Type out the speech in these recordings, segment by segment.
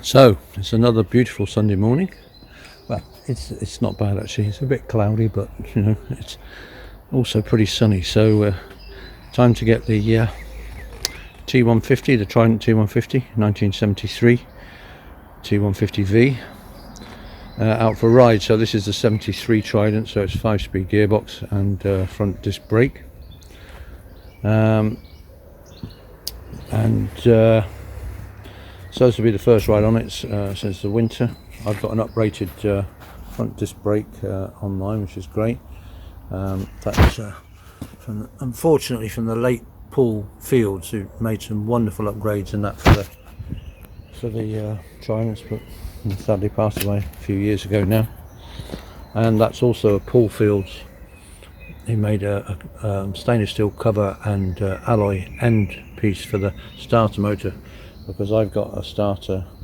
So it's another beautiful Sunday morning. Well, it's not bad actually. It's a bit cloudy, but you know, it's also pretty sunny. So time to get the T150, the Trident T150, 1973 T150V, out for a ride. So this is the 73 Trident, so it's 5-speed gearbox and front disc brake. So this will be the first ride on it since the winter. I've got an uprated front disc brake on mine, which is great. That's unfortunately from the late Paul Fields, who made some wonderful upgrades in that for the Tridents, but sadly passed away a few years ago now. And that's also a Paul Fields. He made a stainless steel cover and alloy end piece for the starter motor, because I've got a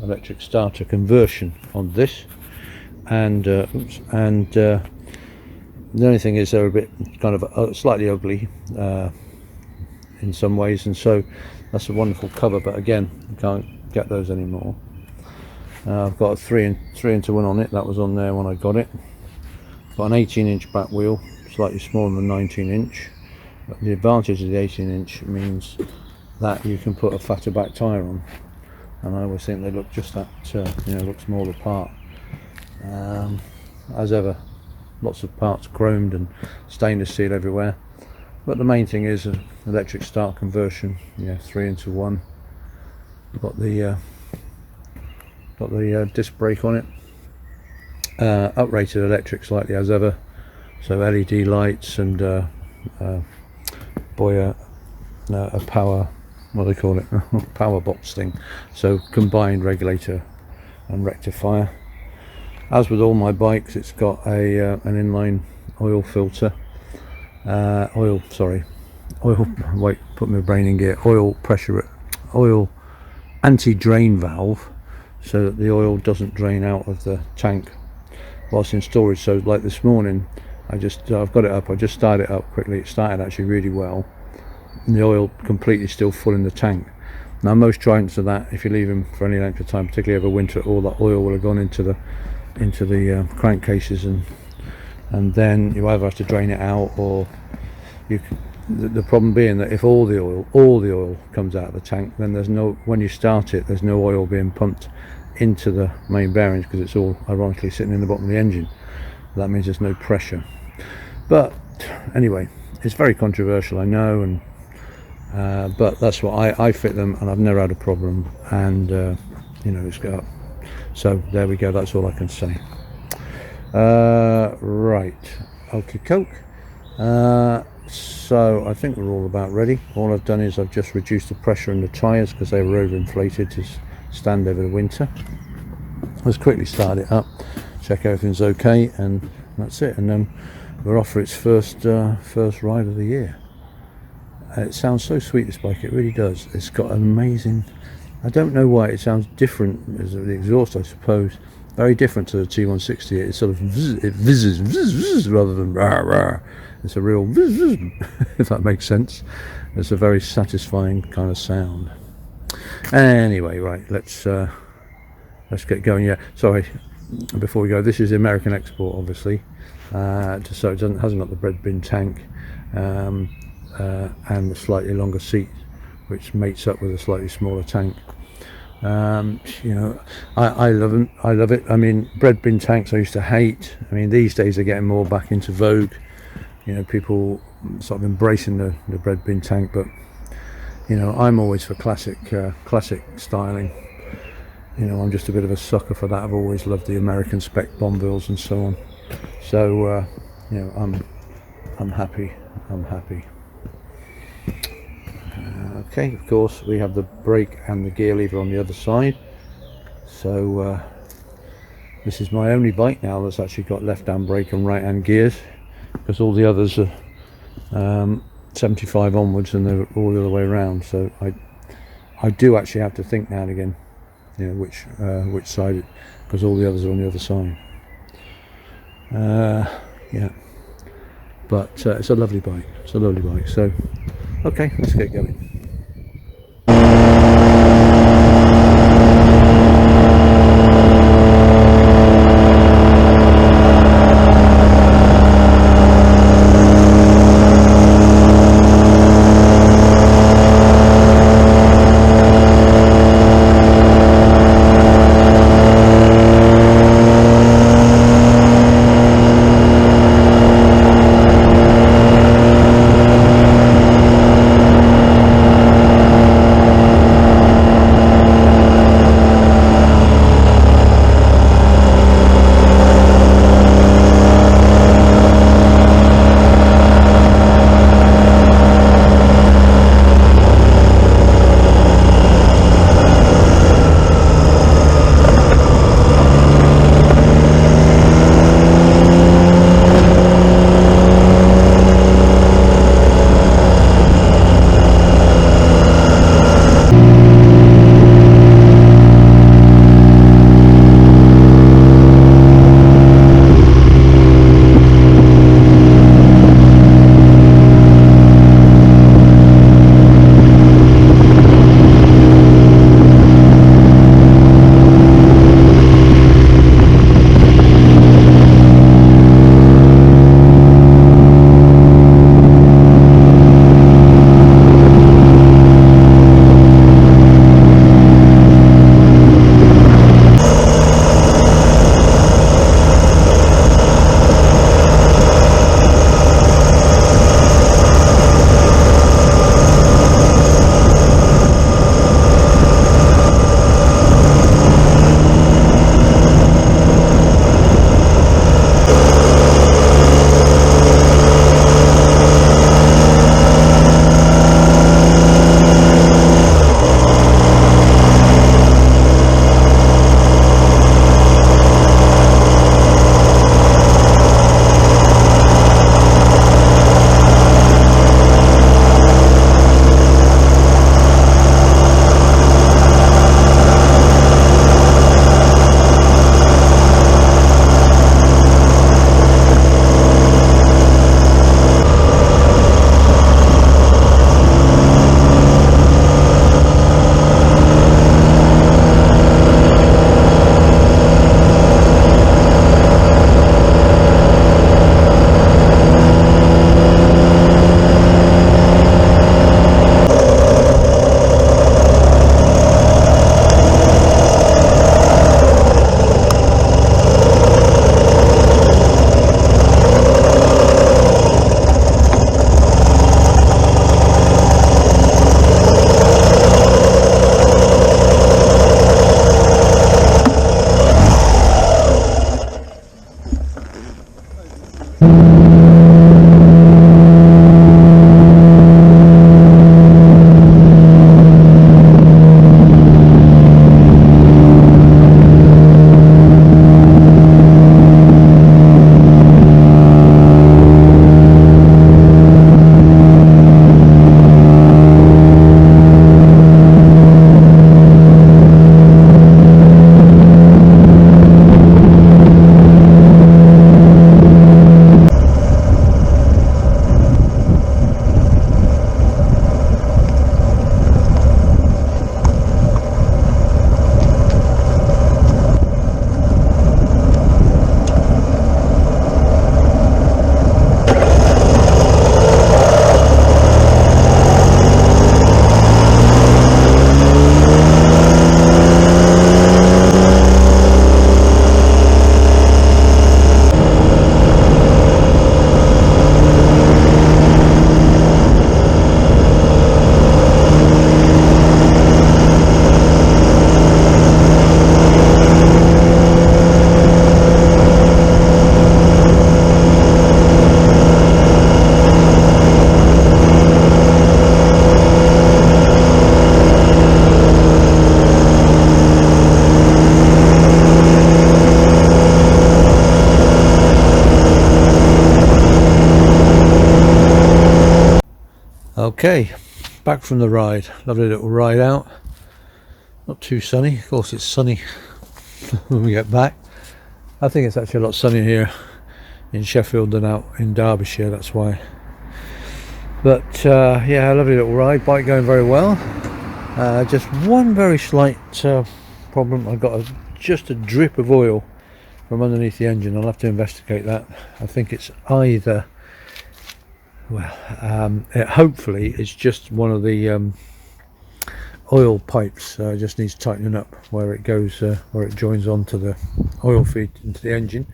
electric starter conversion on this, and the only thing is they're a bit kind of slightly ugly in some ways, and so that's a wonderful cover, but again, you can't get those anymore. I've got a 3-into-1 on it. That was on there when I got it. Got an 18-inch back wheel, slightly smaller than 19-inch, but the advantage of the 18-inch means that you can put a fatter back tyre on, and I always think they look just that looks more apart. As ever, lots of parts chromed and stainless steel everywhere, but the main thing is an electric start conversion. 3-into-1. Got the disc brake on it, uprated electric slightly as ever, so LED lights and a power, what do they call it, power box thing, so combined regulator and rectifier. As with all my bikes, it's got an inline oil filter, put my brain in gear, oil anti-drain valve, so that the oil doesn't drain out of the tank whilst in storage. So like this morning, I've got it up, I just started it up quickly. It started actually really well, and the oil completely still full in the tank. Now most Tridents are that, if you leave them for any length of time, particularly over winter, all that oil will have gone into the crankcases, and then you either have to drain it out, or the problem being that if all the oil comes out of the tank, then when you start it, there's no oil being pumped into the main bearings, because it's all ironically sitting in the bottom of the engine. That means there's no pressure. But anyway, it's very controversial, I know, and but that's what I fit them, and I've never had a problem, and it's got, so there we go. That's all I can say. Right, okay, coke. So I think we're all about ready. All I've done is I've just reduced the pressure in the tyres because they were overinflated to stand over the winter. Let's quickly start it up, check everything's okay, and that's it. And then we're off for its first ride of the year. It sounds so sweet, this bike, it really does. It's got an amazing, I don't know why it sounds different as the exhaust, I suppose. Very different to the T160. It sort of whizzes rather than rah rah. It's a real whiz, if that makes sense. It's a very satisfying kind of sound. Anyway, right, let's get going. Yeah, sorry, before we go, this is the American export, obviously, so it hasn't got the bread bin tank, and the slightly longer seat, which mates up with a slightly smaller tank. I love it. I mean, bread bin tanks I used to hate. I mean, these days they're getting more back into vogue. People sort of embracing the bread bin tank, but I'm always for classic styling. I'm just a bit of a sucker for that. I've always loved the American spec Bonvilles and so on. So I'm happy. Okay, of course we have the brake and the gear lever on the other side. So this is my only bike now that's actually got left hand brake and right hand gears, because all the others are 75 onwards and they're all the other way around. So I do actually have to think now and again, which side, because all the others are on the other side. But it's a lovely bike. So okay, let's get going. Okay, back from the ride. Lovely little ride out. Not too sunny. Of course it's sunny when we get back. I think it's actually a lot sunnier here in Sheffield than out in Derbyshire, that's why. But yeah, a lovely little ride. Bike going very well. Just one very slight problem. I got just a drip of oil from underneath the engine. I'll have to investigate that. I think it's either, well, hopefully it's just one of the oil pipes. Just needs tightening up where it goes, where it joins onto the oil feed into the engine,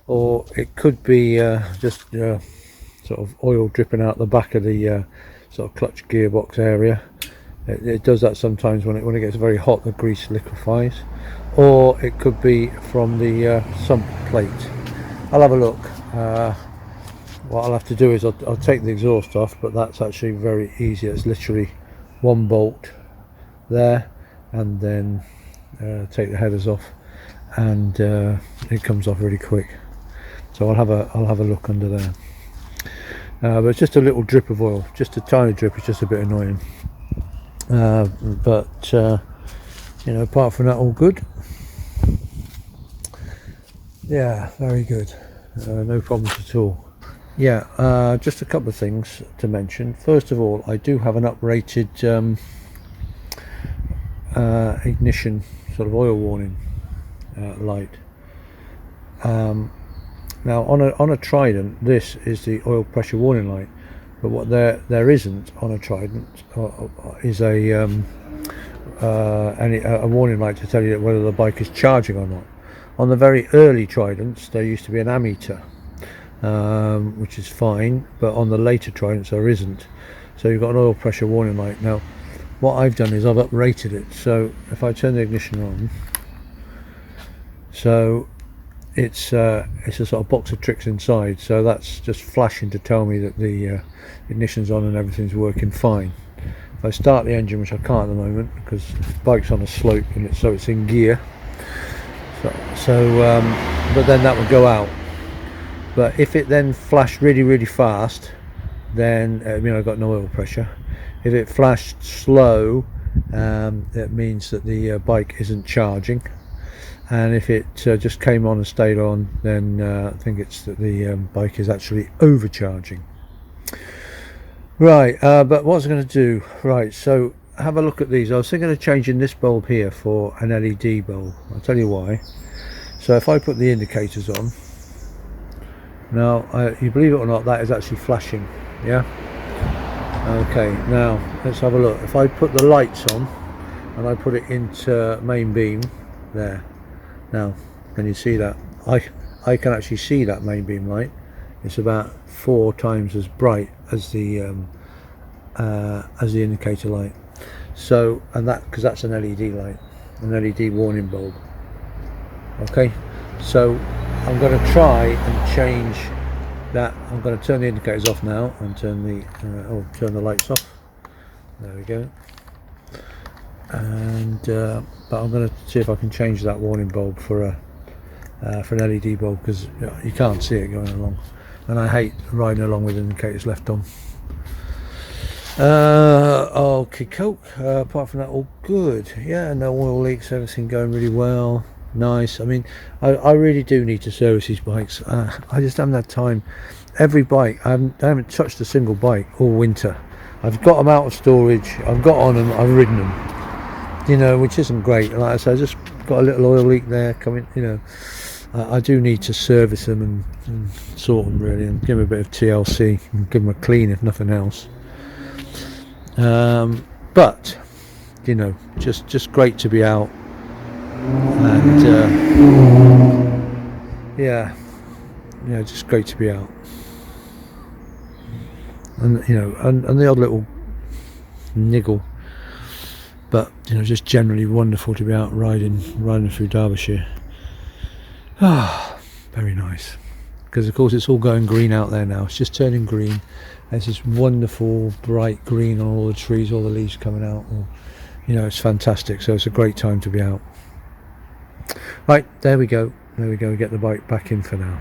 or it could be just sort of oil dripping out the back of the sort of clutch gearbox area. It does that sometimes when it gets very hot. The grease liquefies, or it could be from the sump plate. I'll have a look. What I'll have to do is I'll take the exhaust off, but that's actually very easy. It's literally one bolt there, and then take the headers off, and it comes off really quick. So I'll have a look under there. But it's just a little drip of oil, just a tiny drip. It's just a bit annoying. But you know, apart from that, all good. Yeah, very good. No problems at all. Yeah, just a couple of things to mention. First of all, I do have an uprated ignition sort of oil warning light. Now on a Trident, this is the oil pressure warning light, but what there isn't on a Trident is a warning light to tell you whether the bike is charging or not. On the very early Tridents there used to be an ammeter, which is fine, but on the later Tridents there isn't. So you've got an oil pressure warning light. Now what I've done is I've uprated it, so if I turn the ignition on, so it's a sort of box of tricks inside, so that's just flashing to tell me that the ignition's on and everything's working fine. If I start the engine, which I can't at the moment because the bike's on a slope and it's in gear, but then that would go out. But if it then flashed really fast, then I've got no oil pressure. If it flashed slow, it means that the bike isn't charging. And if it just came on and stayed on, then I think it's that the bike is actually overcharging. Right, but what's I going to do? Right, so have a look at these. I was thinking of changing this bulb here for an LED bulb. I'll tell you why. So if I put the indicators on, now you believe it or not, that is actually flashing. Yeah. Okay, now let's have a look. If I put the lights on and I put it into main beam there. Now, can you see that? I can actually see that main beam light. It's about 4 times as bright as the indicator light. So, and that because that's an LED light, an LED warning bulb. Okay, so I'm going to try and change that. I'm going to turn the indicators off now and turn the lights off. There we go. And but I'm going to see if I can change that warning bulb for an LED bulb, because you can't see it going along, and I hate riding along with indicators left on. Okay, coke. Apart from that, all good. Yeah, no oil leaks, everything going really well. Nice. I mean, I really do need to service these bikes. I just haven't had time. Every bike, I haven't touched a single bike all winter. I've got them out of storage, I've got on them, I've ridden them, you know, which isn't great. Like I said, I just got a little oil leak there coming, you know. I do need to service them and sort them really, and give them a bit of TLC and give them a clean if nothing else. But you know, just great to be out, and yeah, just great to be out, and you know, and the odd little niggle, but you know, just generally wonderful to be out riding through Derbyshire. Ah, very nice. Because of course it's all going green out there now. It's just turning green. There's this wonderful bright green on all the trees, all the leaves coming out. You know, it's fantastic. So it's a great time to be out. Right, there we go. We get the bike back in for now.